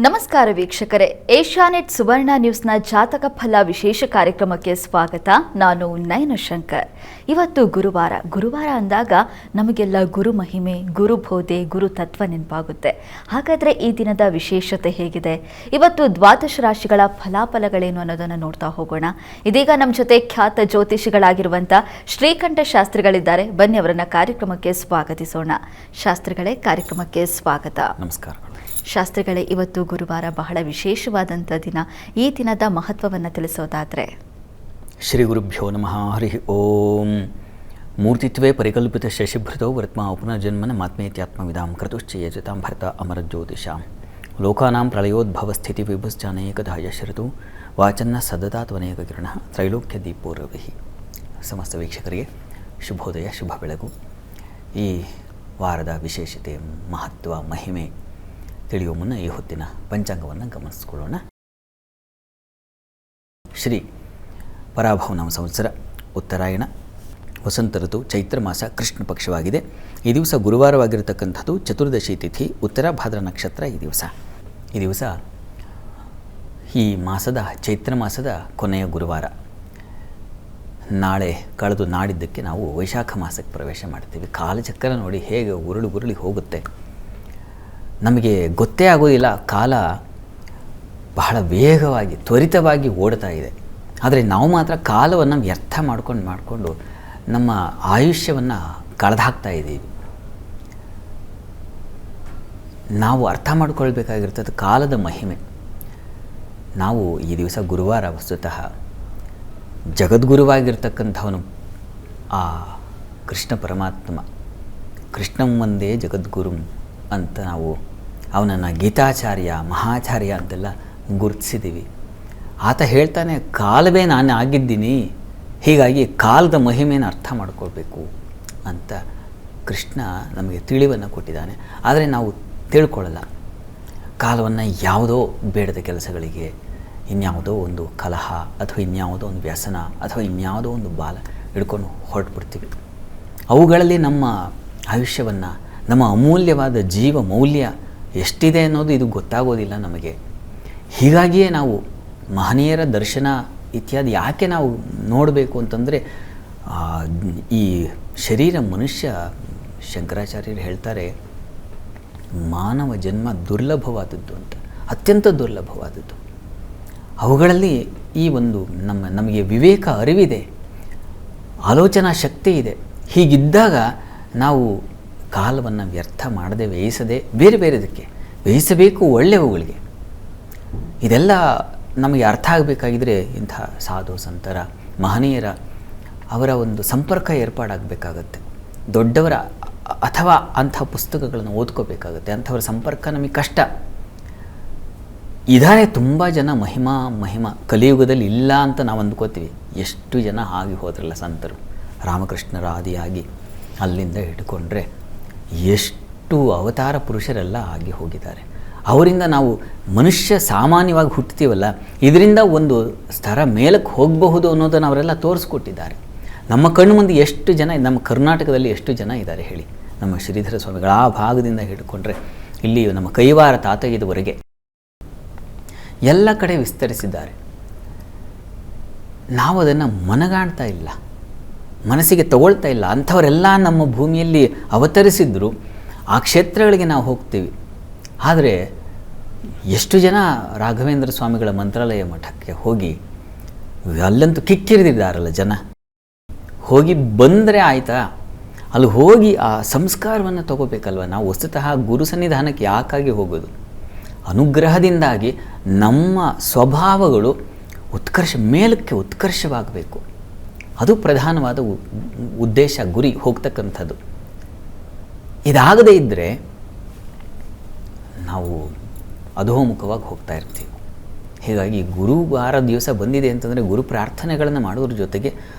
ನಮಸ್ಕಾರ ವೀಕ್ಷಕರೇ, ಏಷ್ಯಾನೆಟ್ ಸುವರ್ಣ ನ್ಯೂಸ್ನ ಜಾತಕ ಫಲ ವಿಶೇಷ ಕಾರ್ಯಕ್ರಮಕ್ಕೆ ಸ್ವಾಗತ. ನಾನು ನಯನ ಶಂಕರ್. ಇವತ್ತು ಗುರುವಾರ ಅಂದಾಗ ನಮಗೆಲ್ಲ ಗುರು ಮಹಿಮೆ, ಗುರು ಬೋಧೆ, ಗುರು ತತ್ವ ನೆನಪಾಗುತ್ತೆ. ಹಾಗಾದರೆ ಈ ದಿನದ ವಿಶೇಷತೆ ಹೇಗಿದೆ, ಇವತ್ತು ದ್ವಾದಶ ರಾಶಿಗಳ ಫಲಾಫಲಗಳೇನು ಅನ್ನೋದನ್ನು ನೋಡ್ತಾ ಹೋಗೋಣ. ಇದೀಗ ನಮ್ಮ ಜೊತೆ ಖ್ಯಾತ ಜ್ಯೋತಿಷಿಗಳಾಗಿರುವಂಥ ಶ್ರೀಕಂಠ ಶಾಸ್ತ್ರಿಗಳಿದ್ದಾರೆ. ಬನ್ನಿ ಅವರನ್ನ ಕಾರ್ಯಕ್ರಮಕ್ಕೆ ಸ್ವಾಗತಿಸೋಣ. ಶಾಸ್ತ್ರಿಗಳೇ, ಕಾರ್ಯಕ್ರಮಕ್ಕೆ ಸ್ವಾಗತ. ನಮಸ್ಕಾರ. ಶಾಸ್ತ್ರಿಗಳೇ, ಇವತ್ತು ಗುರುವಾರ, ಬಹಳ ವಿಶೇಷವಾದಂಥ ದಿನ. ಈ ದಿನದ ಮಹತ್ವವನ್ನು ತಿಳಿಸೋದಾದರೆ? ಶ್ರೀ ಗುರುಭ್ಯೋ ನಮಃ. ಹರಿ ಓಂ. ಮೂರ್ತಿತ್ವೇ ಪರಿಕಲ್ಪಿತ ಶಶಿಭೃತೋ ವರ್ತ್ಮ ಪುನರ್ಜನ್ಮನ ಮಾತ್ಮೇತ್ಯಾತ್ಮವಿದಾಂ ಕ್ರತುಶ್ಚಯಜತಾಂ ಭರತ ಅಮರಜ್ಯೋತಿಷಾಂ ಲೋಕಾನಾಂ ಪ್ರಳಯೋದ್ಭವ ಸ್ಥಿತಿ ವಿಭುಶ್ಚಾನೇಕಧಾ ಯಶರತು ವಾಚನ್ನ ಸದತಾತ್ವನೇಕ ಕಿರಣ ತ್ರೈಲೋಕ್ಯ ದೀಪೋರವಿ. ಸಮಸ್ತ ವೀಕ್ಷಕರಿಗೆ ಶುಭೋದಯ, ಶುಭ ಬೆಳಗು. ಈ ವಾರದ ವಿಶೇಷತೆ, ಮಹತ್ವ, ಮಹಿಮೆ ತಿಳಿಯುವ ಮುನ್ನ ಈ ಹೊತ್ತಿನ ಪಂಚಾಂಗವನ್ನು ಗಮನಿಸಿಕೊಳ್ಳೋಣ. ಶ್ರೀ ಪರಾಭವನಾಮ ಸಂವತ್ಸರ, ಉತ್ತರಾಯಣ, ವಸಂತ ಋತು, ಚೈತ್ರ ಮಾಸ, ಕೃಷ್ಣ ಪಕ್ಷವಾಗಿದೆ. ಈ ದಿವಸ ಗುರುವಾರವಾಗಿರತಕ್ಕಂಥದ್ದು. ಚತುರ್ದಶಿ ತಿಥಿ, ಉತ್ತರ ಭಾದ್ರ ನಕ್ಷತ್ರ. ಈ ದಿವಸ ಈ ಮಾಸದ, ಚೈತ್ರ ಮಾಸದ ಕೊನೆಯ ಗುರುವಾರ. ನಾಳೆ ಕಳೆದು ನಾಡಿದ್ದಕ್ಕೆ ನಾವು ವೈಶಾಖ ಮಾಸಕ್ಕೆ ಪ್ರವೇಶ ಮಾಡ್ತೀವಿ. ಕಾಲಚಕ್ರ ನೋಡಿ ಹೇಗೆ ಉರುಳಿ ಹೋಗುತ್ತೆ, ನಮಗೆ ಗೊತ್ತೇ ಆಗೋದಿಲ್ಲ. ಕಾಲ ಬಹಳ ವೇಗವಾಗಿ, ತ್ವರಿತವಾಗಿ ಓಡ್ತಾ ಇದೆ. ಆದರೆ ನಾವು ಮಾತ್ರ ಕಾಲವನ್ನು ವ್ಯರ್ಥ ಮಾಡಿಕೊಂಡು ನಮ್ಮ ಆಯುಷ್ಯವನ್ನು ಕಳೆದಾಕ್ತಾ ಇದ್ದೀವಿ. ನಾವು ಅರ್ಥ ಮಾಡ್ಕೊಳ್ಬೇಕಾಗಿರ್ತದೆ ಕಾಲದ ಮಹಿಮೆ. ನಾವು ಈ ದಿವಸ ಗುರುವಾರ, ವಸ್ತುತಃ ಜಗದ್ಗುರುವಾಗಿರ್ತಕ್ಕಂಥವನು ಆ ಕೃಷ್ಣ ಪರಮಾತ್ಮ, ಕೃಷ್ಣಂ ವಂದೇ ಜಗದ್ಗುರುಂ ಅಂತ ನಾವು ಅವನನ್ನು ಗೀತಾಚಾರ್ಯ, ಮಹಾಚಾರ್ಯ ಅಂತೆಲ್ಲ ಗುರುತಿಸಿದ್ದೀವಿ. ಆತ ಹೇಳ್ತಾನೆ, ಕಾಲವೇ ನಾನು ಆಗಿದ್ದೀನಿ, ಹೀಗಾಗಿ ಕಾಲದ ಮಹಿಮೆಯನ್ನು ಅರ್ಥ ಮಾಡ್ಕೊಳ್ಬೇಕು ಅಂತ ಕೃಷ್ಣ ನಮಗೆ ತಿಳಿವನ್ನು ಕೊಟ್ಟಿದ್ದಾನೆ. ಆದರೆ ನಾವು ತಿಳ್ಕೊಳ್ಳಲ್ಲ. ಕಾಲವನ್ನು ಯಾವುದೋ ಬೇಡದ ಕೆಲಸಗಳಿಗೆ, ಇನ್ಯಾವುದೋ ಒಂದು ಕಲಹ ಅಥವಾ ಇನ್ಯಾವುದೋ ಒಂದು ವ್ಯಸನ ಅಥವಾ ಇನ್ಯಾವುದೋ ಒಂದು ಬಾಲ ಹಿಡ್ಕೊಂಡು ಹೊರಟ್ಬಿಡ್ತೀವಿ. ಅವುಗಳಲ್ಲಿ ನಮ್ಮ ಆಯುಷ್ಯವನ್ನು, ನಮ್ಮ ಅಮೂಲ್ಯವಾದ ಜೀವ ಮೌಲ್ಯ ಎಷ್ಟಿದೆ ಅನ್ನೋದು ಇದು ಗೊತ್ತಾಗೋದಿಲ್ಲ ನಮಗೆ. ಹೀಗಾಗಿಯೇ ನಾವು ಮಹನೀಯರ ದರ್ಶನ ಇತ್ಯಾದಿ ಯಾಕೆ ನಾವು ನೋಡಬೇಕು ಅಂತಂದರೆ, ಈ ಶರೀರ, ಮನುಷ್ಯ, ಶಂಕರಾಚಾರ್ಯರು ಹೇಳ್ತಾರೆ, ಮಾನವ ಜನ್ಮ ದುರ್ಲಭವಾದದ್ದು ಅಂತ, ಅತ್ಯಂತ ದುರ್ಲಭವಾದದ್ದು. ಅವುಗಳಲ್ಲಿ ಈ ಒಂದು ನಮಗೆ ವಿವೇಕ, ಅರಿವಿದೆ, ಆಲೋಚನಾ ಶಕ್ತಿ ಇದೆ. ಹೀಗಿದ್ದಾಗ ನಾವು ಕಾಲವನ್ನು ವ್ಯರ್ಥ ಮಾಡದೆ, ವ್ಯಯಿಸದೆ, ಬೇರೆದಕ್ಕೆ ವ್ಯಯಿಸಬೇಕು, ಒಳ್ಳೆಯವುಗಳಿಗೆ. ಇದೆಲ್ಲ ನಮಗೆ ಅರ್ಥ ಆಗಬೇಕಾಗಿದ್ದರೆ ಇಂಥ ಸಾಧು ಸಂತರ, ಮಹನೀಯರ ಅವರ ಒಂದು ಸಂಪರ್ಕ ಏರ್ಪಾಡಾಗಬೇಕಾಗತ್ತೆ. ದೊಡ್ಡವರ ಅಥವಾ ಅಂಥ ಪುಸ್ತಕಗಳನ್ನು ಓದ್ಕೋಬೇಕಾಗತ್ತೆ. ಅಂಥವರ ಸಂಪರ್ಕ ನಮಗೆ ಕಷ್ಟ. ಇದಾರೆ ತುಂಬ ಜನ ಮಹಿಮಾ ಕಲಿಯುಗದಲ್ಲಿ ಇಲ್ಲ ಅಂತ ನಾವು ಅಂದ್ಕೋತೀವಿ. ಎಷ್ಟು ಜನ ಆಗಿ ಹೋದ್ರಲ್ಲ ಸಂತರು, ರಾಮಕೃಷ್ಣರ ಆದಿಯಾಗಿ ಅಲ್ಲಿಂದ ಹಿಡ್ಕೊಂಡ್ರೆ ಎಷ್ಟು ಅವತಾರ ಪುರುಷರೆಲ್ಲ ಆಗಿ ಹೋಗಿದ್ದಾರೆ. ಅವರಿಂದ ನಾವು ಮನುಷ್ಯ ಸಾಮಾನ್ಯವಾಗಿ ಹುಟ್ಟುತ್ತೀವಲ್ಲ, ಇದರಿಂದ ಒಂದು ಸ್ತರ ಮೇಲಕ್ಕೆ ಹೋಗಬಹುದು ಅನ್ನೋದನ್ನು ಅವರೆಲ್ಲ ತೋರಿಸ್ಕೊಟ್ಟಿದ್ದಾರೆ. ನಮ್ಮ ಕಣ್ಣು ಮುಂದೆ ಎಷ್ಟು ಜನ, ನಮ್ಮ ಕರ್ನಾಟಕದಲ್ಲಿ ಎಷ್ಟು ಜನ ಇದ್ದಾರೆ ಹೇಳಿ. ನಮ್ಮ ಶ್ರೀಧರ ಸ್ವಾಮಿಗಳ ಆ ಭಾಗದಿಂದ ಹಿಡ್ಕೊಂಡ್ರೆ ಇಲ್ಲಿ ನಮ್ಮ ಕೈವಾರ ತಾತಯ್ಯದವರೆಗೆ ಎಲ್ಲ ಕಡೆ ವಿಸ್ತರಿಸಿದ್ದಾರೆ. ನಾವು ಅದನ್ನು ಮನಗಾಣ್ತಾ ಇಲ್ಲ, ಮನಸ್ಸಿಗೆ ತಗೊಳ್ತಾ ಇಲ್ಲ. ಅಂಥವರೆಲ್ಲ ನಮ್ಮ ಭೂಮಿಯಲ್ಲಿ ಅವತರಿಸಿದ್ರು, ಆ ಕ್ಷೇತ್ರಗಳಿಗೆ ನಾವು ಹೋಗ್ತೀವಿ. ಆದರೆ ಎಷ್ಟು ಜನ ರಾಘವೇಂದ್ರ ಸ್ವಾಮಿಗಳ ಮಂತ್ರಾಲಯ ಮಠಕ್ಕೆ ಹೋಗಿ, ಅಲ್ಲಂತೂ ಕಿಕ್ಕಿರಿದಿದ್ದಾರಲ್ಲ ಜನ, ಹೋಗಿ ಬಂದರೆ ಆಯಿತಾ, ಅಲ್ಲಿ ಹೋಗಿ ಆ ಸಂಸ್ಕಾರವನ್ನು ತಗೋಬೇಕಲ್ವ. ನಾವು ವಸ್ತುತಃ ಗುರು ಸನ್ನಿಧಾನಕ್ಕೆ ಯಾಕಾಗಿ ಹೋಗೋದು? ಅನುಗ್ರಹದಿಂದಾಗಿ ನಮ್ಮ ಸ್ವಭಾವಗಳು ಮೇಲಕ್ಕೆ ಉತ್ಕರ್ಷವಾಗಬೇಕು. ಅದು ಪ್ರಧಾನವಾದ ಉದ್ದೇಶ, ಗುರಿ ಹೋಗ್ತಕ್ಕಂಥದ್ದು. ಇದಾಗದೇ ಇದ್ದರೆ ನಾವು ಅಧೋಮುಖವಾಗಿ ಹೋಗ್ತಾ ಇರ್ತೀವಿ. ಹೀಗಾಗಿ ಗುರುವಾರ ದಿವಸ ಬಂದಿದೆ ಅಂತಂದರೆ ಗುರು ಪ್ರಾರ್ಥನೆಗಳನ್ನು ಮಾಡೋದ್ರ ಜೊತೆಗೆ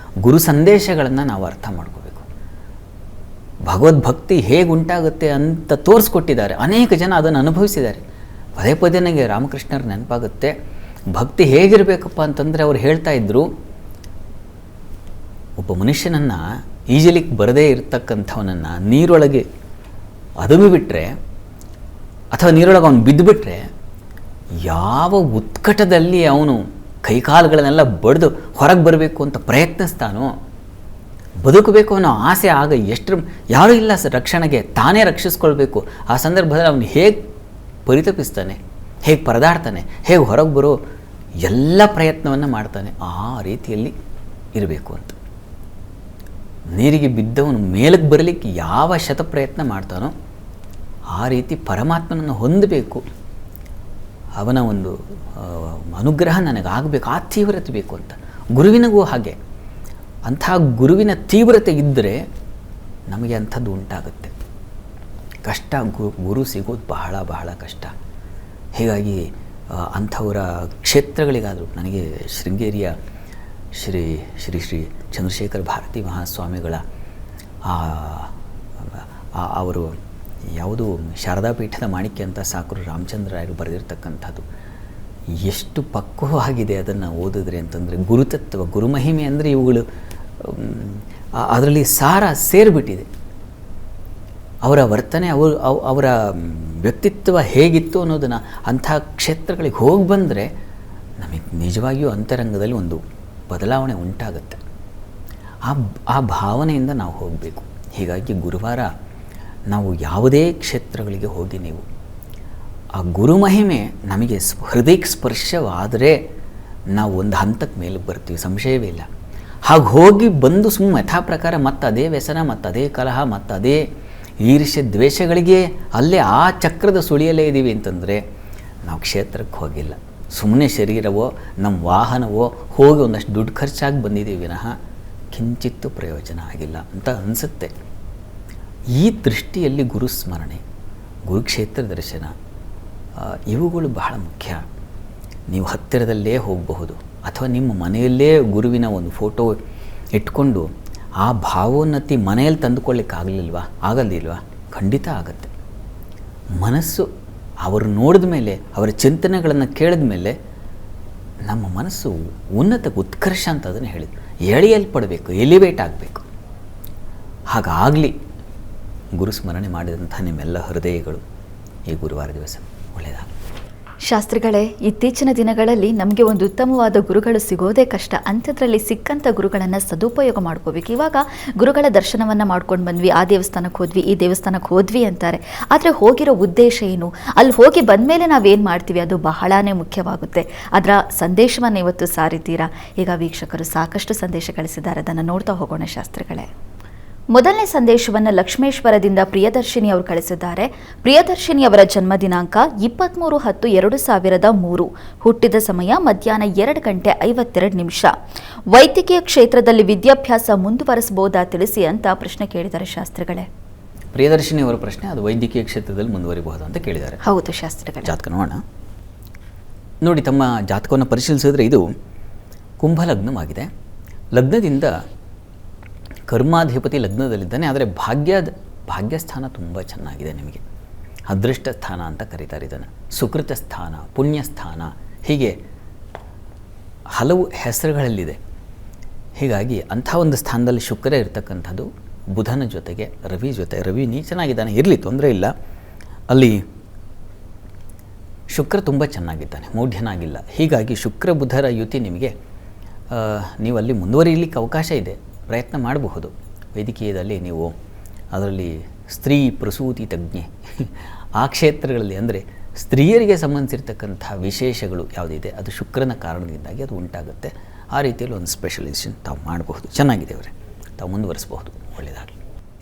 ಗುರು ಸಂದೇಶಗಳನ್ನು ನಾವು ಅರ್ಥ ಮಾಡ್ಕೋಬೇಕು. ಭಗವದ್ಭಕ್ತಿ ಹೇಗುಂಟಾಗುತ್ತೆ ಅಂತ ತೋರಿಸ್ಕೊಟ್ಟಿದ್ದಾರೆ. ಅನೇಕ ಜನ ಅದನ್ನು ಅನುಭವಿಸಿದ್ದಾರೆ. ಪದೇ ನನಗೆ ರಾಮಕೃಷ್ಣರ ನೆನಪಾಗುತ್ತೆ. ಭಕ್ತಿ ಹೇಗಿರಬೇಕಪ್ಪ ಅಂತಂದರೆ ಅವ್ರು ಹೇಳ್ತಾ ಇದ್ದರು, ಒಬ್ಬ ಮನುಷ್ಯನನ್ನು ಈಜಲಿಕ್ಕೆ ಬರದೇ ಇರತಕ್ಕಂಥವನನ್ನು ನೀರೊಳಗೆ ಅದುಮಿಬಿಟ್ರೆ ಅಥವಾ ನೀರೊಳಗೆ ಅವನು ಬಿದ್ದುಬಿಟ್ರೆ ಯಾವ ಉತ್ಕಟದಲ್ಲಿ ಅವನು ಕೈಕಾಲುಗಳನ್ನೆಲ್ಲ ಬಡಿದು ಹೊರಗೆ ಬರಬೇಕು ಅಂತ ಪ್ರಯತ್ನಿಸ್ತಾನೋ, ಬದುಕಬೇಕು ಅನ್ನೋ ಆಸೆ ಆಗ ಎಷ್ಟು ಯಾರೂ ಇಲ್ಲ ರಕ್ಷಣೆಗೆ, ತಾನೇ ರಕ್ಷಿಸ್ಕೊಳ್ಬೇಕು. ಆ ಸಂದರ್ಭದಲ್ಲಿ ಅವನು ಹೇಗೆ ಪರಿತಪಿಸ್ತಾನೆ, ಹೇಗೆ ಪರದಾಡ್ತಾನೆ, ಹೇಗೆ ಹೊರಗೆ ಬರೋ ಎಲ್ಲ ಪ್ರಯತ್ನವನ್ನು ಮಾಡ್ತಾನೆ. ಆ ರೀತಿಯಲ್ಲಿ ಇರಬೇಕು ಅಂತ. ನೀರಿಗೆ ಬಿದ್ದವನು ಮೇಲಕ್ಕೆ ಬರಲಿಕ್ಕೆ ಯಾವ ಶತಪ್ರಯತ್ನ ಮಾಡ್ತಾನೋ ಆ ರೀತಿ ಪರಮಾತ್ಮನನ್ನು ಹೊಂದಬೇಕು. ಅವನ ಒಂದು ಅನುಗ್ರಹ ನನಗಾಗಬೇಕು, ಆ ತೀವ್ರತೆ ಬೇಕು ಅಂತ. ಗುರುವಿನಗೂ ಹಾಗೆ. ಅಂಥ ಗುರುವಿನ ತೀವ್ರತೆ ಇದ್ದರೆ ನಮಗೆ ಅಂಥದ್ದು ಉಂಟಾಗುತ್ತೆ. ಕಷ್ಟ, ಗುರು ಸಿಗೋದು ಬಹಳ ಬಹಳ ಕಷ್ಟ. ಹೀಗಾಗಿ ಅಂಥವರ ಕ್ಷೇತ್ರಗಳಿಗಾದರೂ ನನಗೆ ಶೃಂಗೇರಿಯ ಶ್ರೀ ಶ್ರೀ ಶ್ರೀ ಚಂದ್ರಶೇಖರ ಭಾರತಿ ಮಹಾಸ್ವಾಮಿಗಳ ಅವರು ಯಾವುದು ಶಾರದಾ ಪೀಠದ ಮಾಣಿಕ್ಯ ಅಂತ ಸಾಕರು ರಾಮಚಂದ್ರಾಯರು ಬರೆದಿರ್ತಕ್ಕಂಥದ್ದು ಎಷ್ಟು ಪಕ್ವವಾಗಿದೆ ಅದನ್ನು ಓದಿದ್ರೆ ಅಂತಂದರೆ. ಗುರುತತ್ವ, ಗುರುಮಹಿಮೆ ಅಂದರೆ ಇವುಗಳು ಅದರಲ್ಲಿ ಸಾರ ಸೇರಿಬಿಟ್ಟಿದೆ. ಅವರ ವರ್ತನೆ, ಅವರ ವ್ಯಕ್ತಿತ್ವ ಹೇಗಿತ್ತು ಅನ್ನೋದನ್ನು ಅಂಥ ಕ್ಷೇತ್ರಗಳಿಗೆ ಹೋಗಿ ಬಂದರೆ ನಮಗೆ ನಿಜವಾಗಿಯೂ ಅಂತರಂಗದಲ್ಲಿ ಒಂದು ಬದಲಾವಣೆ ಉಂಟಾಗುತ್ತೆ. ಆ ಭಾವನೆಯಿಂದ ನಾವು ಹೋಗಬೇಕು. ಹೀಗಾಗಿ ಗುರುವಾರ ನಾವು ಯಾವುದೇ ಕ್ಷೇತ್ರಗಳಿಗೆ ಹೋಗಿ ನೀವು ಆ ಗುರುಮಹಿಮೆ ನಮಗೆ ಹೃದಯಕ್ಕೆ ಸ್ಪರ್ಶವಾದರೆ ನಾವು ಒಂದು ಹಂತಕ್ಕೆ ಮೇಲೆ ಬರ್ತೀವಿ, ಸಂಶಯವೇ ಇಲ್ಲ. ಹಾಗೆ ಹೋಗಿ ಬಂದು ಸುಮ್ಮನೆ ಯಥಾ ಪ್ರಕಾರ ಮತ್ತು ಅದೇ ವ್ಯಸನ, ಮತ್ತು ಅದೇ ಕಲಹ, ಮತ್ತು ಅದೇ ಈರ್ಷ್ಯ ದ್ವೇಷಗಳಿಗೆ ಅಲ್ಲೇ ಆ ಚಕ್ರದ ಸುಳಿಯಲ್ಲೇ ಇದ್ದೀವಿ ಅಂತಂದರೆ ನಾವು ಕ್ಷೇತ್ರಕ್ಕೆ ಹೋಗಿಲ್ಲ. ಸುಮ್ಮನೆ ಶರೀರವೋ ನಮ್ಮ ವಾಹನವೋ ಹೋಗಿ ಒಂದಷ್ಟು ದುಡ್ಡು ಖರ್ಚಾಗಿ ಬಂದಿದ್ದೀವಿ ವಿನಃ ಕಿಂಚಿತ್ತೂ ಪ್ರಯೋಜನ ಆಗಿಲ್ಲ ಅಂತ ಅನಿಸುತ್ತೆ. ಈ ದೃಷ್ಟಿಯಲ್ಲಿ ಗುರುಸ್ಮರಣೆ, ಗುರುಕ್ಷೇತ್ರ ದರ್ಶನ ಇವುಗಳು ಬಹಳ ಮುಖ್ಯ. ನೀವು ಹತ್ತಿರದಲ್ಲೇ ಹೋಗಬಹುದು, ಅಥವಾ ನಿಮ್ಮ ಮನೆಯಲ್ಲೇ ಗುರುವಿನ ಒಂದು ಫೋಟೋ ಇಟ್ಕೊಂಡು ಆ ಭಾವೋನ್ನತಿ ಮನೆಯಲ್ಲಿ ತಂದುಕೊಳ್ಳಿಕ್ಕಾಗಲಿಲ್ವಾ? ಆಗಲ್ದಿಲ್ವಾ? ಖಂಡಿತ ಆಗತ್ತೆ. ಮನಸ್ಸು ಅವರು ನೋಡಿದ ಮೇಲೆ, ಅವರ ಚಿಂತನೆಗಳನ್ನು ಕೇಳಿದ ಮೇಲೆ ನಮ್ಮ ಮನಸ್ಸು ಉನ್ನತ ಉತ್ಕರ್ಷ ಅಂತ ಅದನ್ನು ಹೇಳಿದ್ರು. ಎಳೆಯಲ್ಪಡಬೇಕು, ಎಲಿವೇಟ್ ಆಗಬೇಕು. ಹಾಗಾಗಲಿ ಗುರುಸ್ಮರಣೆ ಮಾಡಿದಂಥ ನಿಮ್ಮೆಲ್ಲ ಹೃದಯಗಳು ಈ ಗುರುವಾರ ದಿವಸ ಒಳ್ಳೆಯದಾಗಲಿ. ಶಾಸ್ತ್ರಿಗಳೇ, ಇತ್ತೀಚಿನ ದಿನಗಳಲ್ಲಿ ನಮಗೆ ಒಂದು ಉತ್ತಮವಾದ ಗುರುಗಳು ಸಿಗೋದೇ ಕಷ್ಟ. ಅಂಥದ್ರಲ್ಲಿ ಸಿಕ್ಕಂಥ ಗುರುಗಳನ್ನು ಸದುಪಯೋಗ ಮಾಡ್ಕೋಬೇಕು. ಇವಾಗ ಗುರುಗಳ ದರ್ಶನವನ್ನು ಮಾಡ್ಕೊಂಡು ಬಂದ್ವಿ, ಆ ದೇವಸ್ಥಾನಕ್ಕೆ ಹೋದ್ವಿ, ಈ ದೇವಸ್ಥಾನಕ್ಕೆ ಹೋದ್ವಿ ಅಂತಾರೆ. ಆದರೆ ಹೋಗಿರೋ ಉದ್ದೇಶ ಏನು? ಅಲ್ಲಿ ಹೋಗಿ ಬಂದಮೇಲೆ ನಾವೇನು ಮಾಡ್ತೀವಿ ಅದು ಬಹಳನೇ ಮುಖ್ಯವಾಗುತ್ತೆ. ಅದರ ಸಂದೇಶವನ್ನು ಇವತ್ತು ಸಾರಿದ್ದೀರಾ. ಈಗ ವೀಕ್ಷಕರು ಸಾಕಷ್ಟು ಸಂದೇಶ ಕಳಿಸಿದ್ದಾರೆ, ಅದನ್ನು ನೋಡ್ತಾ ಹೋಗೋಣ ಶಾಸ್ತ್ರಿಗಳೇ. ಮೊದಲನೇ ಸಂದೇಶವನ್ನು ಲಕ್ಷ್ಮೇಶ್ವರದಿಂದ ಪ್ರಿಯದರ್ಶಿನಿ ಅವರು ಕಳಿಸಿದ್ದಾರೆ. ಪ್ರಿಯದರ್ಶಿನಿ ಅವರ ಜನ್ಮ ದಿನಾಂಕ 23/10/2003, ಹುಟ್ಟಿದ ಸಮಯ ಮಧ್ಯಾಹ್ನ 2:52. ವೈದ್ಯಕೀಯ ಕ್ಷೇತ್ರದಲ್ಲಿ ವಿದ್ಯಾಭ್ಯಾಸ ಮುಂದುವರಿಸಬಹುದಾ ತಿಳಿಸಿ ಅಂತ ಪ್ರಶ್ನೆ ಕೇಳಿದ್ದಾರೆ ಶಾಸ್ತ್ರಿಗಳೇ. ಪ್ರಿಯದರ್ಶಿನಿ ಅವರ ಪ್ರಶ್ನೆ, ಅದು ವೈದ್ಯಕೀಯ ಕ್ಷೇತ್ರದಲ್ಲಿ ಮುಂದುವರಿಬಹುದು ಅಂತ ಕೇಳಿದ್ದಾರೆ. ಹೌದು ಶಾಸ್ತ್ರಿಗಳೇ. ಜಾತಕ ನೋಡೋಣ. ನೋಡಿ, ತಮ್ಮ ಜಾತಕವನ್ನು ಪರಿಶೀಲಿಸಿದ್ರೆ ಇದು ಕುಂಭಲಗ್ನವಾಗಿದೆ. ಲಗ್ನದಿಂದ ಕರ್ಮಾಧಿಪತಿ ಲಗ್ನದಲ್ಲಿದ್ದಾನೆ. ಆದರೆ ಭಾಗ್ಯಸ್ಥಾನ ತುಂಬ ಚೆನ್ನಾಗಿದೆ ನಿಮಗೆ. ಅದೃಷ್ಟ ಸ್ಥಾನ ಅಂತ ಕರೀತಾರೆ ಇದನ್ನು. ಸುಕೃತ ಸ್ಥಾನ, ಪುಣ್ಯಸ್ಥಾನ, ಹೀಗೆ ಹಲವು ಹೆಸರುಗಳಲ್ಲಿದೆ. ಹೀಗಾಗಿ ಅಂಥ ಒಂದು ಸ್ಥಾನದಲ್ಲಿ ಶುಕ್ರ ಇರ್ತಕ್ಕಂಥದ್ದು, ಬುಧನ ಜೊತೆಗೆ ರವಿ ನೀಚನಾಗಿದ್ದಾನೆ, ಇರಲಿ ತೊಂದರೆ ಇಲ್ಲ. ಅಲ್ಲಿ ಶುಕ್ರ ತುಂಬ ಚೆನ್ನಾಗಿದ್ದಾನೆ, ಮೌಢ್ಯನಾಗಿಲ್ಲ. ಹೀಗಾಗಿ ಶುಕ್ರ ಬುಧರ ಯುತಿ ನಿಮಗೆ ನೀವು ಅಲ್ಲಿ ಮುಂದುವರಿಯಲಿಕ್ಕೆ ಅವಕಾಶ ಇದೆ, ಪ್ರಯತ್ನ ಮಾಡಬಹುದು. ವೈದ್ಯಕೀಯದಲ್ಲಿ ನೀವು ಅದರಲ್ಲಿ ಸ್ತ್ರೀ ಪ್ರಸೂತಿ ತಜ್ಞೆ ಆ ಕ್ಷೇತ್ರಗಳಲ್ಲಿ, ಅಂದರೆ ಸ್ತ್ರೀಯರಿಗೆ ಸಂಬಂಧಿಸಿರ್ತಕ್ಕಂಥ ವಿಶೇಷಗಳು ಯಾವುದಿದೆ ಅದು ಶುಕ್ರನ ಕಾರಣದಿಂದಾಗಿ ಅದು ಉಂಟಾಗುತ್ತೆ. ಆ ರೀತಿಯಲ್ಲಿ ಒಂದು ಸ್ಪೆಷಲೈಸೇಷನ್ ತಾವು ಮಾಡಬಹುದು. ಚೆನ್ನಾಗಿದೆ ಅವರೇ, ತಾವು ಮುಂದುವರಿಸಬಹುದು. ಒಳ್ಳೆಯದಾಗಲಿ.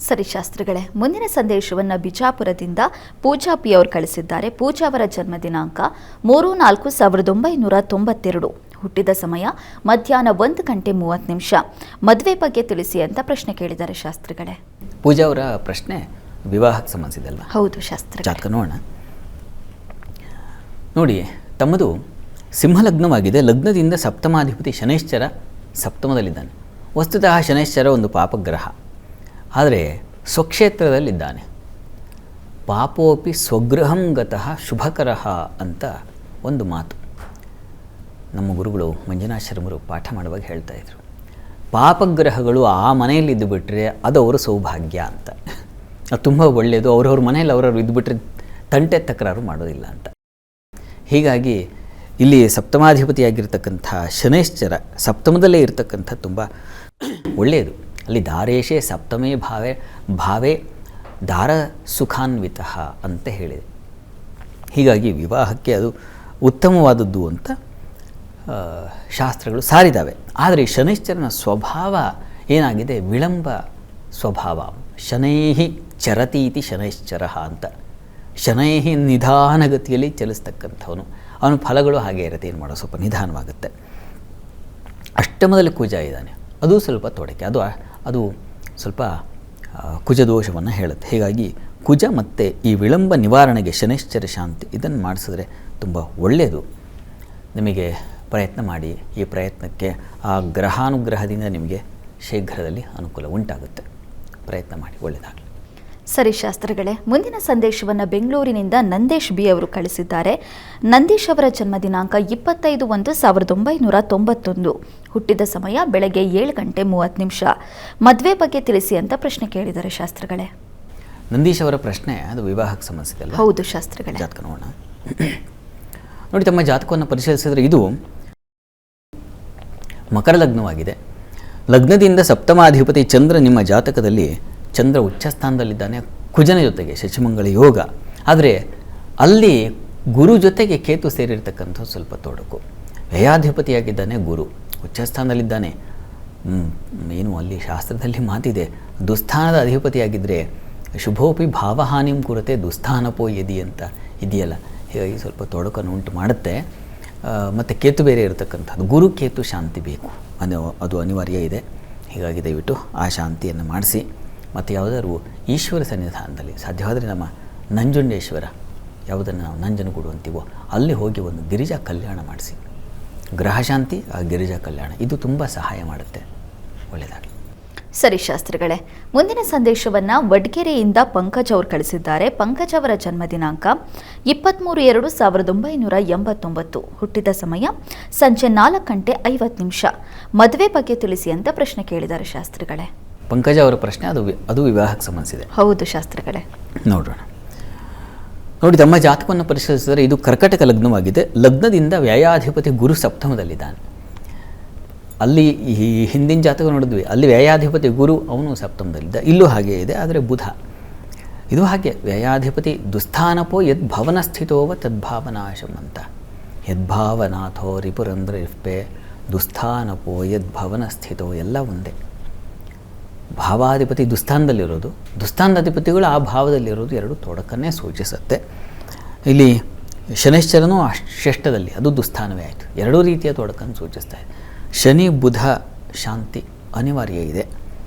ಸರಿ ಶಾಸ್ತ್ರಿಗಳೇ, ಮುಂದಿನ ಸಂದೇಶವನ್ನು ಬಿಜಾಪುರದಿಂದ ಪೂಜಾ ಪಿ ಅವರು ಕಳಿಸಿದ್ದಾರೆ. ಪೂಜಾ ಅವರ ಜನ್ಮ ದಿನಾಂಕ 3/4/1992, ಹುಟ್ಟಿದ ಸಮಯ ಮಧ್ಯಾಹ್ನ 1:30. ಮದುವೆ ಬಗ್ಗೆ ತಿಳಿಸಿ ಅಂತ ಪ್ರಶ್ನೆ ಕೇಳಿದ್ದಾರೆ ಶಾಸ್ತ್ರಿಗಳೇ. ಪೂಜಾ ಅವರ ಪ್ರಶ್ನೆ ವಿವಾಹಕ್ಕೆ ಸಂಬಂಧಿಸಿದಲ್ವ? ಹೌದು ಶಾಸ್ತ್ರ. ಜಾತಕ ನೋಡೋಣ. ನೋಡಿ, ತಮ್ಮದು ಸಿಂಹಲಗ್ನವಾಗಿದೆ. ಲಗ್ನದಿಂದ ಸಪ್ತಮಾಧಿಪತಿ ಶನೈಶ್ಚರ ಸಪ್ತಮದಲ್ಲಿದ್ದಾನೆ. ವಸ್ತುತಃ ಶನೈಶ್ಚರ ಒಂದು ಪಾಪಗ್ರಹ, ಆದರೆ ಸ್ವಕ್ಷೇತ್ರದಲ್ಲಿದ್ದಾನೆ. ಪಾಪೋಪಿ ಸ್ವಗೃಹಂ ಗತಃ ಶುಭಕರಃ ಅಂತ ಒಂದು ಮಾತು ನಮ್ಮ ಗುರುಗಳು ಮಂಜುನಾಥಶರ್ಮರು ಪಾಠ ಮಾಡುವಾಗ ಹೇಳ್ತಾ ಇದ್ರು. ಪಾಪಗ್ರಹಗಳು ಆ ಮನೆಯಲ್ಲಿ ಇದ್ದು ಬಿಟ್ಟರೆ ಅದು ಅವರ ಸೌಭಾಗ್ಯ ಅಂತ. ಅದು ತುಂಬ ಒಳ್ಳೆಯದು. ಅವ್ರವ್ರ ಮನೆಯಲ್ಲಿ ಅವ್ರವ್ರು ಇದ್ದುಬಿಟ್ರೆ ತಂಟೆ ತಕರಾರು ಮಾಡೋದಿಲ್ಲ ಅಂತ. ಹೀಗಾಗಿ ಇಲ್ಲಿ ಸಪ್ತಮಾಧಿಪತಿಯಾಗಿರ್ತಕ್ಕಂಥ ಶನೈಶ್ಚರ ಸಪ್ತಮದಲ್ಲೇ ಇರತಕ್ಕಂಥ ತುಂಬ ಒಳ್ಳೆಯದು. ಅಲ್ಲಿ ದಾರೇಶೇ ಸಪ್ತಮೇ ಭಾವೇ ದಾರ ಸುಖಾನ್ವಿತ ಅಂತ ಹೇಳಿದೆ. ಹೀಗಾಗಿ ವಿವಾಹಕ್ಕೆ ಅದು ಉತ್ತಮವಾದದ್ದು ಅಂತ ಶಾಸ್ತ್ರಗಳು ಸಾರಿದ್ದಾವೆ. ಆದರೆ ಶನೈಶ್ಚರನ ಸ್ವಭಾವ ಏನಾಗಿದೆ, ವಿಳಂಬ ಸ್ವಭಾವ. ಶನೈಹಿ ಚರತೀತಿ ಶನೈಶ್ಚರ ಅಂತ. ಶನೈಹಿ ನಿಧಾನಗತಿಯಲ್ಲಿ ಚಲಿಸ್ತಕ್ಕಂಥವನು, ಅವನ ಫಲಗಳು ಹಾಗೆ ಇರುತ್ತೆ. ಏನು ಮಾಡೋ, ಸ್ವಲ್ಪ ನಿಧಾನವಾಗುತ್ತೆ. ಅಷ್ಟಮದಲ್ಲಿ ಕುಜ ಇದ್ದಾನೆ, ಅದು ಸ್ವಲ್ಪ ತೊಡಕೆ, ಅದು ಸ್ವಲ್ಪ ಕುಜದೋಷವನ್ನು ಹೇಳುತ್ತೆ. ಹೀಗಾಗಿ ಕುಜ ಮತ್ತು ಈ ವಿಳಂಬ ನಿವಾರಣೆಗೆ ಶನೈಶ್ಚರ ಶಾಂತಿ ಇದನ್ನು ಮಾಡಿಸಿದ್ರೆ ತುಂಬ ಒಳ್ಳೆಯದು. ನಿಮಗೆ ಪ್ರಯತ್ನ ಮಾಡಿ, ಈ ಪ್ರಯತ್ನಕ್ಕೆ ಆ ಗ್ರಹಾನುಗ್ರಹದಿಂದ ನಿಮಗೆ ಶೀಘ್ರದಲ್ಲಿ ಅನುಕೂಲ ಉಂಟಾಗುತ್ತೆ. ಪ್ರಯತ್ನ ಮಾಡಿ, ಒಳ್ಳೆಯದಾಗಲಿ. ಸರಿ ಶಾಸ್ತ್ರಿಗಳೇ, ಮುಂದಿನ ಸಂದೇಶವನ್ನು ಬೆಂಗಳೂರಿನಿಂದ ನಂದೇಶ್ ಬಿ ಅವರು ಕಳಿಸಿದ್ದಾರೆ. ನಂದೀಶ್ ಅವರ ಜನ್ಮ ದಿನಾಂಕ 25/1/1991, ಹುಟ್ಟಿದ ಸಮಯ ಬೆಳಗ್ಗೆ 7:30 ಮದುವೆ ಬಗ್ಗೆ ತಿಳಿಸಿ ಅಂತ ಪ್ರಶ್ನೆ ಕೇಳಿದ್ದಾರೆ ಶಾಸ್ತ್ರಿಗಳೇ. ನಂದೀಶ್ ಅವರ ಪ್ರಶ್ನೆ ಅದು ವಿವಾಹಕ್ಕೆ ಸಂಬಂಧಿಸಿದಲ್ಲ? ಹೌದು ಶಾಸ್ತ್ರಿಗಳೇ. ಜಾತಕ ನೋಡೋಣ. ನೋಡಿ, ತಮ್ಮ ಜಾತಕವನ್ನು ಪರಿಶೀಲಿಸಿದರೆ ಇದು ಮಕರ ಲಗ್ನವಾಗಿದೆ. ಲಗ್ನದಿಂದ ಸಪ್ತಮಾಧಿಪತಿ ಚಂದ್ರ ನಿಮ್ಮ ಜಾತಕದಲ್ಲಿ, ಚಂದ್ರ ಉಚ್ಚ ಸ್ಥಾನದಲ್ಲಿದ್ದಾನೆ ಕುಜನ ಜೊತೆಗೆ, ಶಚಿಮಂಗಳ ಯೋಗ. ಆದರೆ ಅಲ್ಲಿ ಗುರು ಜೊತೆಗೆ ಕೇತು ಸೇರಿರ್ತಕ್ಕಂಥ ಸ್ವಲ್ಪ ತೊಡಕು. ವ್ಯಯಾಧಿಪತಿಯಾಗಿದ್ದಾನೆ ಗುರು, ಉಚ್ಚ ಸ್ಥಾನದಲ್ಲಿದ್ದಾನೆ. ಏನು ಅಲ್ಲಿ ಶಾಸ್ತ್ರದಲ್ಲಿ ಮಾತಿದೆ, ದುಸ್ಥಾನದ ಅಧಿಪತಿಯಾಗಿದ್ದರೆ ಶುಭೋಪಿ ಭಾವಹಾನಿಂ ಕುರತೆ ದುಸ್ಥಾನಪೋ ಯದಿ ಅಂತ ಇದೆಯಲ್ಲ. ಹೀಗಾಗಿ ಸ್ವಲ್ಪ ತೊಡಕನ್ನು ಉಂಟು ಮಾಡುತ್ತೆ. ಮತ್ತು ಕೇತು ಬೇರೆ ಇರತಕ್ಕಂಥದ್ದು, ಗುರು ಕೇತು ಶಾಂತಿ ಬೇಕು, ಅದು ಅನಿವಾರ್ಯ ಇದೆ. ಹೀಗಾಗಿ ದಯವಿಟ್ಟು ಆ ಶಾಂತಿಯನ್ನು ಮಾಡಿಸಿ. ಮತ್ತು ಯಾವುದಾದ್ರು ಈಶ್ವರ ಸನ್ನಿಧಾನದಲ್ಲಿ ಸಾಧ್ಯವಾದರೆ ನಮ್ಮ ನಂಜುಂಡೇಶ್ವರ, ಯಾವುದನ್ನು ನಾವು ನಂಜನಗೂಡು ಅಂತೀವೋ ಅಲ್ಲಿ ಹೋಗಿ ಒಂದು ಗಿರಿಜಾ ಕಲ್ಯಾಣ ಮಾಡಿಸಿ. ಗ್ರಹಶಾಂತಿ, ಆ ಗಿರಿಜಾ ಕಲ್ಯಾಣ ಇದು ತುಂಬ ಸಹಾಯ ಮಾಡುತ್ತೆ. ಒಳ್ಳೆಯದಾಗಲಿ. ಸರಿ ಶಾಸ್ತ್ರಿಗಳೇ, ಮುಂದಿನ ಸಂದೇಶವನ್ನು ವಡ್ಗೆರೆಯಿಂದ ಪಂಕಜ್ ಅವರು ಕಳಿಸಿದ್ದಾರೆ. ಪಂಕಜ್ ಅವರ ಜನ್ಮ ದಿನಾಂಕ 23/2/1989, ಹುಟ್ಟಿದ ಸಮಯ ಸಂಜೆ 4:50 ಮದುವೆ ಬಗ್ಗೆ ತಿಳಿಸಿ ಅಂತ ಪ್ರಶ್ನೆ ಕೇಳಿದ್ದಾರೆ ಶಾಸ್ತ್ರಿಗಳೇ. ಪಂಕಜ ಅವರ ಪ್ರಶ್ನೆ ಅದು ವಿವಾಹಕ್ಕೆ ಸಂಬಂಧಿಸಿದೆ. ಹೌದು ಶಾಸ್ತ್ರಿಗಳೇ. ನೋಡೋಣ. ನೋಡಿ, ತಮ್ಮ ಜಾತಕವನ್ನು ಪರಿಶೀಲಿಸಿದರೆ ಇದು ಕರ್ಕಟಕ ಲಗ್ನವಾಗಿದೆ. ಲಗ್ನದಿಂದ ವ್ಯಯಾಧಿಪತಿ ಗುರು ಸಪ್ತಮದಲ್ಲಿದ್ದಾನೆ. ಅಲ್ಲಿ ಈ ಹಿಂದಿನ ಜಾತಕ ನೋಡಿದ್ವಿ, ಅಲ್ಲಿ ವ್ಯಯಾಧಿಪತಿ ಗುರು ಅವನು ಸಪ್ತಮದಲ್ಲಿದ್ದ. ಇಲ್ಲೂ ಹಾಗೆ ಇದೆ. ಆದರೆ ಬುಧ ಇದು ಹಾಗೆ, ವ್ಯಯಾಧಿಪತಿ ದುಸ್ಥಾನಪೋ ಯದ್ಭವನ ಸ್ಥಿತೋವ ತದ್ಭಾವನಾಶಂ ಅಂತ. ಯದ್ಭಾವನಾಥೋ ರಿಪುರಂದ್ರ ಇಫ್ಪೆ ದುಸ್ಥಾನಪೋ ಯದ್ಭವನ ಸ್ಥಿತೋ ಎಲ್ಲ ಒಂದೇ. ಭಾವಾಧಿಪತಿ ದುಸ್ಥಾನದಲ್ಲಿರೋದು, ದುಸ್ಥಾನದಾಧಿಪತಿಗಳು ಆ ಭಾವದಲ್ಲಿರೋದು, ಎರಡು ತೊಡಕನ್ನೇ ಸೂಚಿಸುತ್ತೆ. ಇಲ್ಲಿ ಶನೈಶ್ಚರನೂ ಷಷ್ಠದಲ್ಲಿ, ಅದು ದುಸ್ಥಾನವೇ ಆಯಿತು. ಎರಡೂ ರೀತಿಯ ತೊಡಕನ್ನು ಸೂಚಿಸ್ತಾ ಇದೆ. ಶನಿ ಬುಧ ಶಾಂತಿ ಅನಿವಾರ್ಯ ಇದೆ.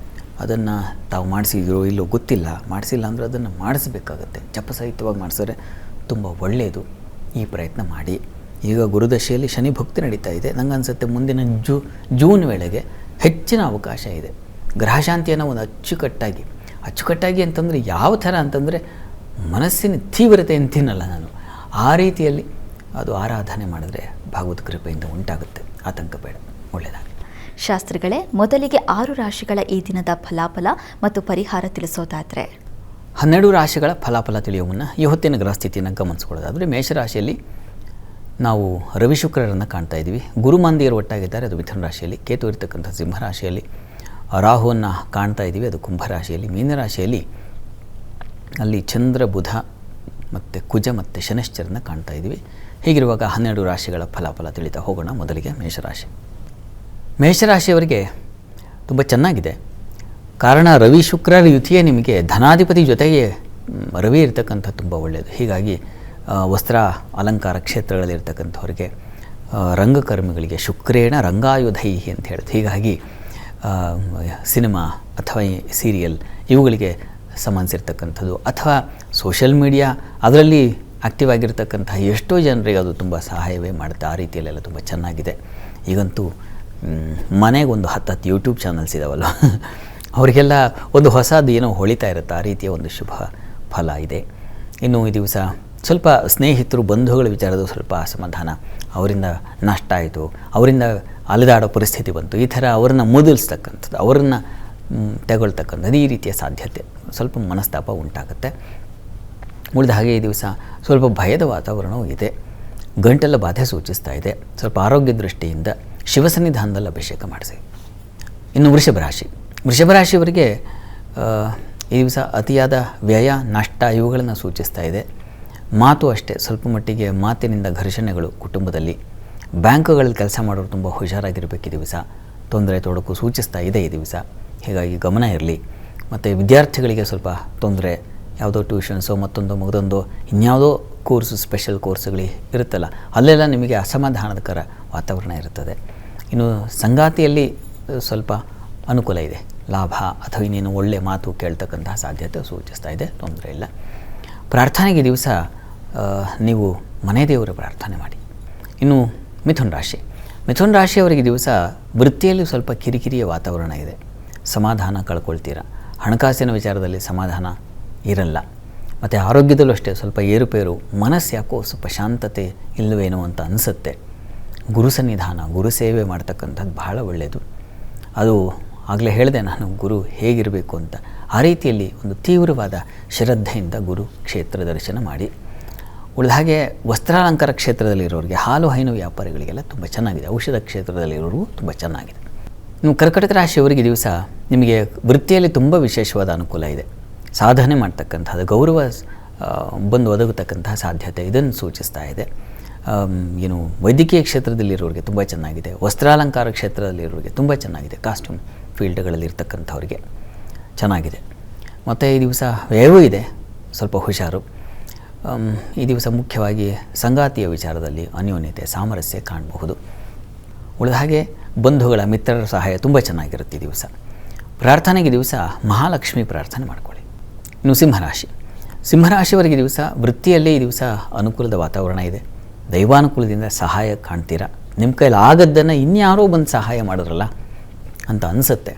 ಅದನ್ನು ತಾವು ಮಾಡಿಸಿದ್ರೋ ಇಲ್ಲೋ ಗೊತ್ತಿಲ್ಲ. ಮಾಡಿಸಿಲ್ಲ ಅಂದರೆ ಅದನ್ನು ಮಾಡಿಸಬೇಕಾಗತ್ತೆ. ಜಪಸಹಿತವಾಗಿ ಮಾಡಿಸಿದ್ರೆ ತುಂಬ ಒಳ್ಳೆಯದು. ಈ ಪ್ರಯತ್ನ ಮಾಡಿ. ಈಗ ಗುರುದಶೆಯಲ್ಲಿ ಶನಿ ಭಕ್ತಿ ನಡೀತಾ ಇದೆ. ನಂಗೆ ಅನಿಸುತ್ತೆ ಮುಂದಿನ ಜೂನ್ ವೇಳೆಗೆ ಹೆಚ್ಚಿನ ಅವಕಾಶ ಇದೆ. ಗ್ರಹಶಾಂತಿಯನ್ನು ಒಂದು ಅಚ್ಚುಕಟ್ಟಾಗಿ ಅಂತಂದರೆ ಯಾವ ಥರ ಅಂತಂದರೆ ಮನಸ್ಸಿನ ತೀವ್ರತೆ ಅಂತೀನಲ್ಲ ನಾನು, ಆ ರೀತಿಯಲ್ಲಿ ಅದು ಆರಾಧನೆ ಮಾಡಿದ್ರೆ ಭಾಗವತ ಕೃಪೆಯಿಂದ ಉಂಟಾಗುತ್ತೆ. ಆತಂಕ ಬೇಡ. ಒಳ್ಳೆಯದಾಗಲಿ. ಶಾಸ್ತ್ರಿಗಳೇ, ಮೊದಲಿಗೆ 6 ರಾಶಿಗಳ ಈ ದಿನದ ಫಲಾಫಲ ಮತ್ತು ಪರಿಹಾರ ತಿಳಿಸೋದಾದರೆ? 12 ರಾಶಿಗಳ ಫಲಾಫಲ ತಿಳಿಯುವ ಮುನ್ನ ಈ ಹೊತ್ತಿನ ಗ್ರಹಸ್ಥಿತಿಯನ್ನು ಗಮನಿಸ್ಕೊಳ್ಳೋದಾದರೆ, ಮೇಷರಾಶಿಯಲ್ಲಿ ನಾವು ರವಿ ಶುಕ್ರರನ್ನು ಕಾಣ್ತಾ ಇದ್ದೀವಿ. ಗುರುಮಾಂದಿಯರು ಒಟ್ಟಾಗಿದ್ದಾರೆ, ಅದು ಮಿಥುನ ರಾಶಿಯಲ್ಲಿ. ಕೇತು ಇರತಕ್ಕಂಥ ಸಿಂಹರಾಶಿಯಲ್ಲಿ. ರಾಹುವನ್ನು ಕಾಣ್ತಾ ಇದ್ದೀವಿ, ಅದು ಕುಂಭರಾಶಿಯಲ್ಲಿ. ಮೀನರಾಶಿಯಲ್ಲಿ ಅಲ್ಲಿ ಚಂದ್ರ ಬುಧ ಮತ್ತು ಕುಜ ಮತ್ತು ಶನೈಶ್ಚರನ್ನ ಕಾಣ್ತಾ ಇದ್ದೀವಿ. ಹೀಗಿರುವಾಗ 12 ರಾಶಿಗಳ ಫಲಾಫಲ ತಿಳಿತಾ ಹೋಗೋಣ. ಮೊದಲಿಗೆ ಮೇಷರಾಶಿಯವರಿಗೆ ತುಂಬ ಚೆನ್ನಾಗಿದೆ. ಕಾರಣ ರವಿ ಶುಕ್ರರ ಯುತಿಯೇ ನಿಮಗೆ ಧನಾಧಿಪತಿ ಜೊತೆಗೆ ರವಿ ಇರ್ತಕ್ಕಂಥ ತುಂಬ ಒಳ್ಳೆಯದು. ಹೀಗಾಗಿ ವಸ್ತ್ರ ಅಲಂಕಾರ ಕ್ಷೇತ್ರಗಳಲ್ಲಿರ್ತಕ್ಕಂಥವ್ರಿಗೆ, ರಂಗಕರ್ಮಿಗಳಿಗೆ ಶುಕ್ರೇಣ ರಂಗಾಯುಧೈ ಅಂತ ಹೇಳುತ್ತೆ. ಹೀಗಾಗಿ ಸಿನಿಮಾ ಅಥವಾ ಸೀರಿಯಲ್ ಇವುಗಳಿಗೆ ಸಂಬಂಧಿಸಿರ್ತಕ್ಕಂಥದ್ದು, ಅಥವಾ ಸೋಷಿಯಲ್ ಮೀಡಿಯಾ ಅದರಲ್ಲಿ ಆ್ಯಕ್ಟಿವ್ ಆಗಿರ್ತಕ್ಕಂಥ ಎಷ್ಟೋ ಜನರಿಗೆ ಅದು ತುಂಬ ಸಹಾಯವೇ ಮಾಡುತ್ತೆ. ಆ ರೀತಿಯಲ್ಲೆಲ್ಲ ತುಂಬ ಚೆನ್ನಾಗಿದೆ. ಈಗಂತೂ ಮನೆಗೊಂದು 10 ಯೂಟ್ಯೂಬ್ ಚಾನಲ್ಸ್ ಇದ್ದಾವಲ್ಲ, ಅವರಿಗೆಲ್ಲ ಒಂದು ಹೊಸದು ಏನೋ ಹೊಳಿತಾ ಇರುತ್ತೆ. ಆ ರೀತಿಯ ಒಂದು ಶುಭ ಫಲ ಇದೆ. ಇನ್ನು ಈ ದಿವಸ ಸ್ವಲ್ಪ ಸ್ನೇಹಿತರು ಬಂಧುಗಳ ವಿಚಾರದ ಸ್ವಲ್ಪ ಅಸಮಾಧಾನ, ಅವರಿಂದ ನಷ್ಟ ಆಯಿತು, ಅವರಿಂದ ಅಲೆದಾಡೋ ಪರಿಸ್ಥಿತಿ ಬಂತು, ಈ ಥರ ಅವರನ್ನು ಮುದಲಿಸ್ತಕ್ಕಂಥದ್ದು, ಅವರನ್ನು ತಗೊಳ್ತಕ್ಕಂಥದ್ದು, ಈ ರೀತಿಯ ಸಾಧ್ಯತೆ, ಸ್ವಲ್ಪ ಮನಸ್ತಾಪ ಉಂಟಾಗುತ್ತೆ. ಉಳಿದ ಹಾಗೆ ಈ ದಿವಸ ಸ್ವಲ್ಪ ಭಯದ ವಾತಾವರಣವೂ ಇದೆ. ಗಂಟಲ ಬಾಧೆ ಸೂಚಿಸ್ತಾ ಇದೆ. ಸ್ವಲ್ಪ ಆರೋಗ್ಯ ದೃಷ್ಟಿಯಿಂದ ಶಿವಸನ್ನಿಧಾನದಲ್ಲಿ ಅಭಿಷೇಕ ಮಾಡಿಸಿ. ಇನ್ನು ವೃಷಭ ರಾಶಿಯವರಿಗೆ ಈ ದಿವಸ ಅತಿಯಾದ ವ್ಯಯ, ನಷ್ಟ ಇವುಗಳನ್ನು ಸೂಚಿಸ್ತಾ ಇದೆ. ಮಾತು ಅಷ್ಟೇ, ಸ್ವಲ್ಪ ಮಟ್ಟಿಗೆ ಮಾತಿನಿಂದ ಘರ್ಷಣೆಗಳು ಕುಟುಂಬದಲ್ಲಿ. ಬ್ಯಾಂಕುಗಳಲ್ಲಿ ಕೆಲಸ ಮಾಡೋರು ತುಂಬ ಹುಷಾರಾಗಿರಬೇಕು ಈ ದಿವಸ. ತೊಂದರೆ ತೊಡಕು ಸೂಚಿಸ್ತಾ ಇದೆ ಈ ದಿವಸ, ಹೀಗಾಗಿ ಗಮನ ಇರಲಿ. ಮತ್ತು ವಿದ್ಯಾರ್ಥಿಗಳಿಗೆ ಸ್ವಲ್ಪ ತೊಂದರೆ, ಯಾವುದೋ ಟ್ಯೂಷನ್ಸೋ ಮತ್ತೊಂದು ಮಗದೊಂದು ಇನ್ಯಾವುದೋ ಕೋರ್ಸು, ಸ್ಪೆಷಲ್ ಕೋರ್ಸ್ಗಳು ಇರುತ್ತಲ್ಲ, ಅಲ್ಲೆಲ್ಲ ನಿಮಗೆ ಅಸಮಾಧಾನಕರ ವಾತಾವರಣ ಇರುತ್ತದೆ. ಇನ್ನು ಸಂಗಾತಿಯಲ್ಲಿ ಸ್ವಲ್ಪ ಅನುಕೂಲ ಇದೆ, ಲಾಭ ಅಥವಾ ಇನ್ನೇನು ಒಳ್ಳೆಯ ಮಾತು ಕೇಳ್ತಕ್ಕಂತಹ ಸಾಧ್ಯತೆ ಸೂಚಿಸ್ತಾ ಇದೆ, ತೊಂದರೆ ಇಲ್ಲ. ಪ್ರಾರ್ಥನೆಗೆ ದಿವಸ ನೀವು ಮನೆ ದೇವರ ಪ್ರಾರ್ಥನೆ ಮಾಡಿ. ಇನ್ನು ಮಿಥುನ ರಾಶಿಯವರಿಗೆ ದಿವಸ ವೃತ್ತಿಯಲ್ಲಿ ಸ್ವಲ್ಪ ಕಿರಿಕಿರಿಯ ವಾತಾವರಣ ಇದೆ, ಸಮಾಧಾನ ಕಳ್ಕೊಳ್ತೀರ. ಹಣಕಾಸಿನ ವಿಚಾರದಲ್ಲಿ ಸಮಾಧಾನ ಇರಲ್ಲ. ಮತ್ತು ಆರೋಗ್ಯದಲ್ಲೂ ಅಷ್ಟೇ ಸ್ವಲ್ಪ ಏರುಪೇರು, ಮನಸ್ಸು ಯಾಕೋ ಸ್ವಲ್ಪ ಶಾಂತತೆ ಇಲ್ಲವೇನೋ ಅಂತ ಅನಿಸುತ್ತೆ. ಗುರು ಸನ್ನಿಧಾನ, ಗುರು ಸೇವೆ ಮಾಡ್ತಕ್ಕಂಥದ್ದು ಬಹಳ ಒಳ್ಳೆಯದು. ಅದು ಆಗಲೇ ಹೇಳಿದೆ ನಾನು, ಗುರು ಹೇಗಿರಬೇಕು ಅಂತ. ಆ ರೀತಿಯಲ್ಲಿ ಒಂದು ತೀವ್ರವಾದ ಶ್ರದ್ಧೆಯಿಂದ ಗುರು ಕ್ಷೇತ್ರ ದರ್ಶನ ಮಾಡಿ. ಉಳಿದ ಹಾಗೆ ವಸ್ತ್ರಾಲಂಕಾರ ಕ್ಷೇತ್ರದಲ್ಲಿರೋರಿಗೆ, ಹಾಲು ಹೈನು ವ್ಯಾಪಾರಿಗಳಿಗೆಲ್ಲ ತುಂಬ ಚೆನ್ನಾಗಿದೆ. ಔಷಧ ಕ್ಷೇತ್ರದಲ್ಲಿರೋರಿಗೂ ತುಂಬ ಚೆನ್ನಾಗಿದೆ. ಇನ್ನು ಕರ್ಕಟಕ ರಾಶಿಯವರಿಗೆ ದಿವಸ ನಿಮಗೆ ವೃತ್ತಿಯಲ್ಲಿ ತುಂಬ ವಿಶೇಷವಾದ ಅನುಕೂಲ ಇದೆ. ಸಾಧನೆ ಮಾಡ್ತಕ್ಕಂಥದ್ದು, ಗೌರವ ಬಂದು ಒದಗತಕ್ಕಂತಹ ಸಾಧ್ಯತೆ ಇದನ್ನು ಸೂಚಿಸ್ತಾ ಇದೆ. ಏನು ವೈದ್ಯಕೀಯ ಕ್ಷೇತ್ರದಲ್ಲಿರೋರಿಗೆ ತುಂಬ ಚೆನ್ನಾಗಿದೆ. ವಸ್ತ್ರಾಲಂಕಾರ ಕ್ಷೇತ್ರದಲ್ಲಿರೋರಿಗೆ ತುಂಬ ಚೆನ್ನಾಗಿದೆ. ಕಾಸ್ಟ್ಯೂಮ್ ಫೀಲ್ಡ್ಗಳಲ್ಲಿರ್ತಕ್ಕಂಥವ್ರಿಗೆ ಚೆನ್ನಾಗಿದೆ. ಮತ್ತು ಈ ದಿವಸ ವ್ಯವೂ ಇದೆ, ಸ್ವಲ್ಪ ಹುಷಾರು. ಈ ದಿವಸ ಮುಖ್ಯವಾಗಿ ಸಂಗಾತಿಯ ವಿಚಾರದಲ್ಲಿ ಅನ್ಯೋನ್ಯತೆ, ಸಾಮರಸ್ಯ ಕಾಣಬಹುದು. ಉಳಿದ ಹಾಗೆ ಬಂಧುಗಳ, ಮಿತ್ರರ ಸಹಾಯ ತುಂಬ ಚೆನ್ನಾಗಿರುತ್ತೆ ಈ ದಿವಸ. ಪ್ರಾರ್ಥನೆಗೆ ದಿವಸ ಮಹಾಲಕ್ಷ್ಮಿ ಪ್ರಾರ್ಥನೆ ಮಾಡಿಕೊಳ್ಳಿ. ಇನ್ನು ಸಿಂಹರಾಶಿಯವರಿಗೆ ದಿವಸ ವೃತ್ತಿಯಲ್ಲಿ ಈ ದಿವಸ ಅನುಕೂಲದ ವಾತಾವರಣ ಇದೆ. ದೈವಾನುಕೂಲದಿಂದ ಸಹಾಯ ಕಾಣ್ತೀರಾ. ನಿಮ್ಮ ಕೈಲಿ ಆಗದ್ದನ್ನು ಇನ್ಯಾರೋ ಬಂದು ಸಹಾಯ ಮಾಡಿದ್ರಲ್ಲ ಅಂತ ಅನಿಸುತ್ತೆ.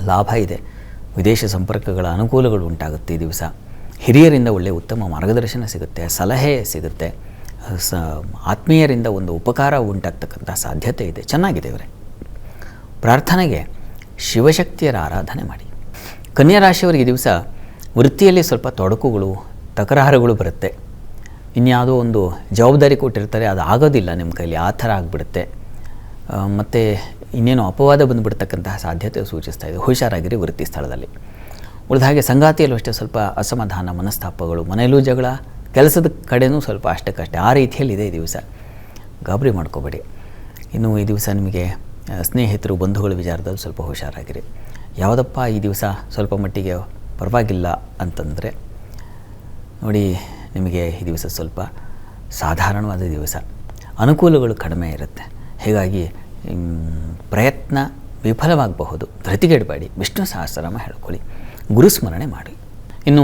ಲಾಭ ಇದೆ. ವಿದೇಶ ಸಂಪರ್ಕಗಳ ಅನುಕೂಲಗಳು ಉಂಟಾಗುತ್ತೆ ಈ ದಿವಸ. ಹಿರಿಯರಿಂದ ಒಳ್ಳೆಯ ಉತ್ತಮ ಮಾರ್ಗದರ್ಶನ ಸಿಗುತ್ತೆ, ಸಲಹೆ ಸಿಗುತ್ತೆ. ಆತ್ಮೀಯರಿಂದ ಒಂದು ಉಪಕಾರ ಉಂಟಾಗ್ತಕ್ಕಂಥ ಸಾಧ್ಯತೆ ಇದೆ. ಚೆನ್ನಾಗಿದೆ ಇವರೇ. ಪ್ರಾರ್ಥನೆಗೆ ಶಿವಶಕ್ತಿಯರ ಆರಾಧನೆ ಮಾಡಿ. ಕನ್ಯಾ ರಾಶಿಯವರಿಗೆ ದಿವಸ ವೃತ್ತಿಯಲ್ಲಿ ಸ್ವಲ್ಪ ತೊಡಕುಗಳು, ತಕರಾರುಗಳು ಬರುತ್ತೆ. ಇನ್ಯಾವುದೋ ಒಂದು ಜವಾಬ್ದಾರಿ ಕೊಟ್ಟಿರ್ತಾರೆ, ಅದು ಆಗೋದಿಲ್ಲ ನಿಮ್ಮ ಕೈಲಿ, ಆ ಥರ ಆಗಿಬಿಡುತ್ತೆ. ಮತ್ತು ಇನ್ನೇನು ಅಪವಾದ ಬಂದುಬಿಡ್ತಕ್ಕಂತಹ ಸಾಧ್ಯತೆ ಸೂಚಿಸ್ತಾ ಇದೆ. ಹುಷಾರಾಗಿರಿ ವೃತ್ತಿ ಸ್ಥಳದಲ್ಲಿ. ಉಳಿದ ಹಾಗೆ ಸಂಗಾತಿಯಲ್ಲೂ ಅಷ್ಟೇ ಸ್ವಲ್ಪ ಅಸಮಾಧಾನ, ಮನಸ್ತಾಪಗಳು, ಮನೆಯಲ್ಲೂ ಜಗಳ, ಕೆಲಸದ ಕಡೆಯೂ ಸ್ವಲ್ಪ ಅಷ್ಟಕ್ಕಷ್ಟೇ, ಆ ರೀತಿಯಲ್ಲಿದೆ ಈ ದಿವಸ. ಗಾಬರಿ ಮಾಡ್ಕೋಬೇಡಿ. ಇನ್ನು ಈ ದಿವಸ ನಿಮಗೆ ಸ್ನೇಹಿತರು, ಬಂಧುಗಳ ವಿಚಾರದಲ್ಲಿ ಸ್ವಲ್ಪ ಹುಷಾರಾಗಿರಿ. ಯಾವುದಪ್ಪ ಈ ದಿವಸ ಸ್ವಲ್ಪ ಮಟ್ಟಿಗೆ ಪರವಾಗಿಲ್ಲ ಅಂತಂದರೆ ನೋಡಿ, ನಿಮಗೆ ಈ ದಿವಸ ಸ್ವಲ್ಪ ಸಾಧಾರಣವಾದ ದಿವಸ, ಅನುಕೂಲಗಳು ಕಡಿಮೆ ಇರುತ್ತೆ. ಹೀಗಾಗಿ ಪ್ರಯತ್ನ ವಿಫಲವಾಗಬಹುದು. ಧೃತಿಗೆಡಬೇಡಿ. ವಿಷ್ಣು ಸಹಸ್ರನಾಮ ಹೇಳ್ಕೊಳ್ಳಿ, ಗುರುಸ್ಮರಣೆ ಮಾಡಿ. ಇನ್ನು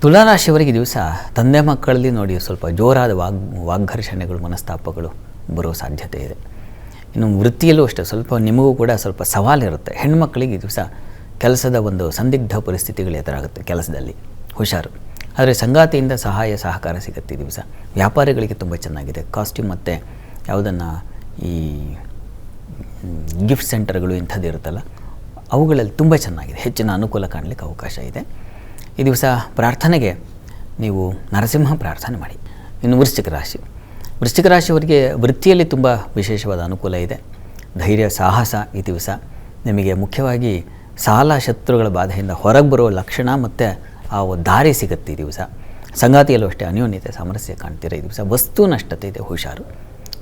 ತುಲಾರಾಶಿಯವರಿಗೆ ದಿವಸ ತಂದೆ ಮಕ್ಕಳಲ್ಲಿ ನೋಡಿ ಸ್ವಲ್ಪ ಜೋರಾದ ವಾಗ್ಘರ್ಷಣೆಗಳು, ಮನಸ್ತಾಪಗಳು ಬರೋ ಸಾಧ್ಯತೆ ಇದೆ. ಇನ್ನು ವೃತ್ತಿಯಲ್ಲೂ ಅಷ್ಟೇ ಸ್ವಲ್ಪ ನಿಮಗೂ ಕೂಡ ಸ್ವಲ್ಪ ಸವಾಲಿರುತ್ತೆ. ಹೆಣ್ಮಕ್ಕಳಿಗೆ ಈ ದಿವಸ ಕೆಲಸದ ಒಂದು ಸಂದಿಗ್ಧ ಪರಿಸ್ಥಿತಿಗಳು ಎದುರಾಗುತ್ತೆ ಕೆಲಸದಲ್ಲಿ, ಹುಷಾರು. ಆದರೆ ಸಂಗಾತಿಯಿಂದ ಸಹಾಯ ಸಹಕಾರ ಸಿಗುತ್ತೆ ಈ ದಿವಸ. ವ್ಯಾಪಾರಿಗಳಿಗೆ ತುಂಬ ಚೆನ್ನಾಗಿದೆ. ಕಾಸ್ಟ್ಯೂಮ್ ಮತ್ತು ಯಾವುದನ್ನು ಈ ಗಿಫ್ಟ್ ಸೆಂಟರ್ಗಳು ಇಂಥದ್ದು ಇರುತ್ತಲ್ಲ, ಅವುಗಳಲ್ಲಿ ತುಂಬ ಚೆನ್ನಾಗಿದೆ. ಹೆಚ್ಚಿನ ಅನುಕೂಲ ಕಾಣಲಿಕ್ಕೆ ಅವಕಾಶ ಇದೆ ಈ ದಿವಸ. ಪ್ರಾರ್ಥನೆಗೆ ನೀವು ನರಸಿಂಹ ಪ್ರಾರ್ಥನೆ ಮಾಡಿ. ಇನ್ನು ವೃಶ್ಚಿಕ ರಾಶಿಯವರಿಗೆ ವೃತ್ತಿಯಲ್ಲಿ ತುಂಬ ವಿಶೇಷವಾದ ಅನುಕೂಲ ಇದೆ. ಧೈರ್ಯ, ಸಾಹಸ ಈ ದಿವಸ. ನಿಮಗೆ ಮುಖ್ಯವಾಗಿ ಸಾಲ, ಶತ್ರುಗಳ ಬಾಧೆಯಿಂದ ಹೊರಗೆ ಬರೋ ಲಕ್ಷಣ ಮತ್ತು ಆ ದಾರಿ ಸಿಗುತ್ತೆ ಈ ದಿವಸ. ಸಂಗಾತಿಯಲ್ಲೂ ಅಷ್ಟೇ ಅನ್ಯೋನ್ಯತೆ, ಸಾಮರಸ್ಯ ಕಾಣ್ತೀರ ಈ ದಿವಸ. ವಸ್ತು ನಷ್ಟತೆ ಇದೆ, ಹುಷಾರು.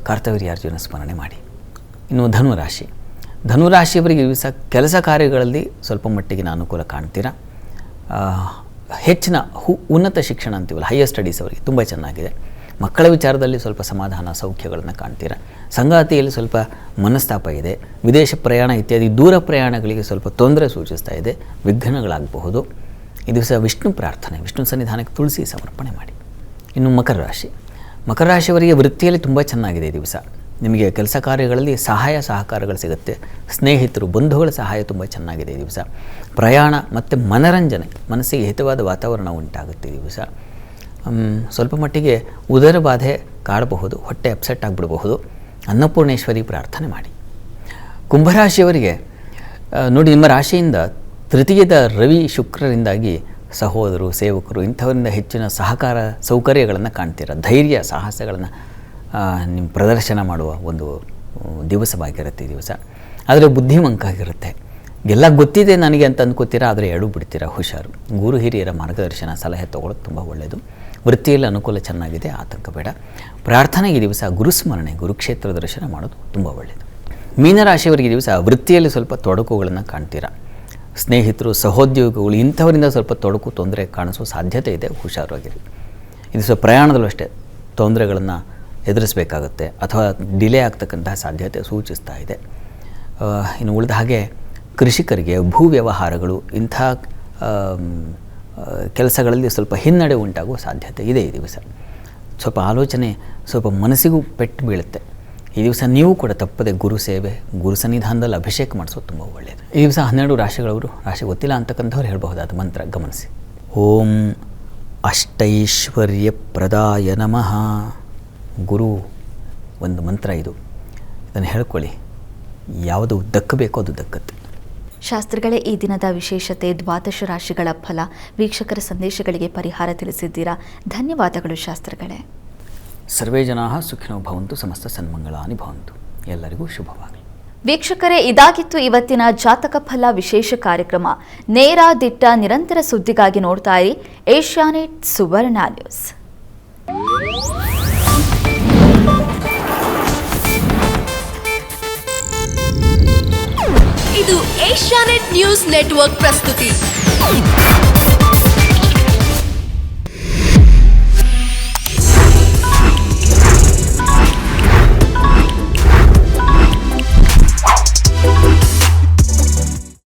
ಕರ್ತವೀರ್ಯಾರ್ಜುನ ಸ್ಮರಣೆ ಮಾಡಿ. ಇನ್ನು ಧನುರಾಶಿಯವರಿಗೆ ಈ ದಿವಸ ಕೆಲಸ ಕಾರ್ಯಗಳಲ್ಲಿ ಸ್ವಲ್ಪ ಮಟ್ಟಿಗಿನ ಅನುಕೂಲ ಕಾಣ್ತೀರ. ಹೆಚ್ಚಿನ ಉನ್ನತ ಶಿಕ್ಷಣ ಅಂತೀವಲ್ಲ, ಹೈಯರ್ ಸ್ಟಡೀಸ್ ಅವರಿಗೆ ತುಂಬ ಚೆನ್ನಾಗಿದೆ. ಮಕ್ಕಳ ವಿಚಾರದಲ್ಲಿ ಸ್ವಲ್ಪ ಸಮಾಧಾನ, ಸೌಖ್ಯಗಳನ್ನು ಕಾಣ್ತೀರ. ಸಂಗಾತಿಯಲ್ಲಿ ಸ್ವಲ್ಪ ಮನಸ್ತಾಪ ಇದೆ. ವಿದೇಶ ಪ್ರಯಾಣ ಇತ್ಯಾದಿ ದೂರ ಪ್ರಯಾಣಗಳಿಗೆ ಸ್ವಲ್ಪ ತೊಂದರೆ ಸೂಚಿಸ್ತಾ ಇದೆ, ವಿಘ್ನಗಳಾಗಬಹುದು. ಈ ದಿವಸ ವಿಷ್ಣು ಪ್ರಾರ್ಥನೆ, ವಿಷ್ಣು ಸನ್ನಿಧಾನಕ್ಕೆ ತುಳಸಿ ಸಮರ್ಪಣೆ ಮಾಡಿ. ಇನ್ನು ಮಕರ ರಾಶಿಯವರಿಗೆ ವೃತ್ತಿಯಲ್ಲಿ ತುಂಬ ಚೆನ್ನಾಗಿದೆ ಈ ದಿವಸ. ನಿಮಗೆ ಕೆಲಸ ಕಾರ್ಯಗಳಲ್ಲಿ ಸಹಾಯ ಸಹಕಾರಗಳು ಸಿಗುತ್ತೆ. ಸ್ನೇಹಿತರು, ಬಂಧುಗಳ ಸಹಾಯ ತುಂಬ ಚೆನ್ನಾಗಿದೆ ಈ ದಿವಸ. ಪ್ರಯಾಣ ಮತ್ತು ಮನರಂಜನೆ, ಮನಸ್ಸಿಗೆ ಹಿತವಾದ ವಾತಾವರಣ ಉಂಟಾಗುತ್ತೆ ಈ ದಿವಸ. ಸ್ವಲ್ಪ ಮಟ್ಟಿಗೆ ಉದರ ಬಾಧೆ ಕಾಡಬಹುದು, ಹೊಟ್ಟೆ ಅಪ್ಸೆಟ್ ಆಗಿಬಿಡಬಹುದು. ಅನ್ನಪೂರ್ಣೇಶ್ವರಿ ಪ್ರಾರ್ಥನೆ ಮಾಡಿ. ಕುಂಭರಾಶಿಯವರಿಗೆ ನೋಡಿ, ನಿಮ್ಮ ರಾಶಿಯಿಂದ ತೃತೀಯದ ರವಿ ಶುಕ್ರರಿಂದಾಗಿ ಸಹೋದರರು, ಸೇವಕರು ಇಂಥವರಿಂದ ಹೆಚ್ಚಿನ ಸಹಕಾರ ಸೌಕರ್ಯಗಳನ್ನು ಕಾಣ್ತೀರ. ಧೈರ್ಯ ಸಾಹಸಗಳನ್ನು ನಿಮ್ಮ ಪ್ರದರ್ಶನ ಮಾಡುವ ಒಂದು ದಿವಸವಾಗಿರುತ್ತೆ ಈ ದಿವಸ. ಆದರೆ ಬುದ್ಧಿಮಂಕ ಆಗಿರುತ್ತೆ. ಎಲ್ಲ ಗೊತ್ತಿದೆ ನನಗೆ ಅಂತ ಅಂದ್ಕೋತೀರಾ, ಆದರೆ ಎಡು ಬಿಡ್ತೀರಾ. ಹುಷಾರು. ಗುರು ಹಿರಿಯರ ಮಾರ್ಗದರ್ಶನ ಸಲಹೆ ತೊಗೊಳ್ಳೋದು ತುಂಬ ಒಳ್ಳೆಯದು. ವೃತ್ತಿಯಲ್ಲಿ ಅನುಕೂಲ ಚೆನ್ನಾಗಿದೆ, ಆತಂಕ ಬೇಡ. ಪ್ರಾರ್ಥನೆ ಈ ದಿವಸ ಗುರುಸ್ಮರಣೆ, ಗುರುಕ್ಷೇತ್ರ ದರ್ಶನ ಮಾಡೋದು ತುಂಬ ಒಳ್ಳೆಯದು. ಮೀನರಾಶಿಯವರಿಗೆ ಈ ದಿವಸ ವೃತ್ತಿಯಲ್ಲಿ ಸ್ವಲ್ಪ ತೊಡಕುಗಳನ್ನು ಕಾಣ್ತೀರಾ. ಸ್ನೇಹಿತರು, ಸಹೋದ್ಯೋಗಿಗಳು ಇಂಥವರಿಂದ ಸ್ವಲ್ಪ ತೊಡಕು, ತೊಂದರೆ ಕಾಣಿಸೋ ಸಾಧ್ಯತೆ ಇದೆ. ಹುಷಾರಾಗಿರಿ. ಇದು ಸ್ವಲ್ಪ ಪ್ರಯಾಣದಲ್ಲೂ ಅಷ್ಟೇ ತೊಂದರೆಗಳನ್ನು ಎದುರಿಸಬೇಕಾಗುತ್ತೆ ಅಥವಾ ಡಿಲೇ ಆಗ್ತಕ್ಕಂತಹ ಸಾಧ್ಯತೆ ಸೂಚಿಸ್ತಾ ಇದೆ. ಇನ್ನು ಉಳಿದ ಹಾಗೆ ಕೃಷಿಕರಿಗೆ ಭೂ ವ್ಯವಹಾರಗಳು ಇಂಥ ಕೆಲಸಗಳಲ್ಲಿ ಸ್ವಲ್ಪ ಹಿನ್ನಡೆ ಉಂಟಾಗುವ ಸಾಧ್ಯತೆ ಇದೆ ಈ ದಿವಸ. ಸ್ವಲ್ಪ ಆಲೋಚನೆ, ಸ್ವಲ್ಪ ಮನಸ್ಸಿಗೂ ಪೆಟ್ಟು ಬೀಳುತ್ತೆ ಈ ದಿವಸ. ನೀವು ಕೂಡ ತಪ್ಪದೆ ಗುರು ಸೇವೆ, ಗುರು ಸನ್ನಿಧಾನದಲ್ಲಿ ಅಭಿಷೇಕ ಮಾಡಿಸೋದು ತುಂಬ ಒಳ್ಳೆಯದು. ಈ ದಿವಸ 12 ರಾಶಿಗಳವರು, ರಾಶಿ ಗೊತ್ತಿಲ್ಲ ಅಂತಕ್ಕಂಥವ್ರು ಹೇಳಬಹುದಾದ ಮಂತ್ರ ಗಮನಿಸಿ. ಓಂ ಅಷ್ಟೈಶ್ವರ್ಯ ಪ್ರದಾಯ ನಮಃ. ಗುರು ಒಂದು ಮಂತ್ರ ಇದು. ಇದನ್ನು ಹೇಳ್ಕೊಳ್ಳಿ. ಯಾವುದು ದಕ್ಕಬೇಕೋ ಅದು ದಕ್ಕತ್ತೆ. ಶಾಸ್ತ್ರಿಗಳೇ, ಈ ದಿನದ ವಿಶೇಷತೆ, ದ್ವಾದಶ ರಾಶಿಗಳ ಫಲ, ವೀಕ್ಷಕರ ಸಂದೇಶಗಳಿಗೆ ಪರಿಹಾರ ತಿಳಿಸಿದ್ದೀರಾ. ಧನ್ಯವಾದಗಳು ಶಾಸ್ತ್ರಿಗಳೇ. ಸರ್ವೇ ಜನಾಃ ಸುಖಿನೋ ಭವಂತು, ಸಮಸ್ತ ಸನ್ಮಂಗಳಾನಿ ಭವಂತು. ಎಲ್ಲರಿಗೂ ಶುಭವಾಗಲಿ. ವೀಕ್ಷಕರೇ, ಇದಾಗಿತ್ತು ಇವತ್ತಿನ ಜಾತಕ ಫಲ ವಿಶೇಷ ಕಾರ್ಯಕ್ರಮ. ನೇರ, ದಿಟ್ಟ, ನಿರಂತರ ಸುದ್ದಿಗಾಗಿ ನೋಡ್ತಾ ಇರಿ ಏಷ್ಯಾನೆಟ್ ಸುವರ್ಣ ನ್ಯೂಸ್. ಇದು ಏಷ್ಯಾನೆಟ್ ನ್ಯೂಸ್ ನೆಟ್ವರ್ಕ್ ಪ್ರಸ್ತುತಿ.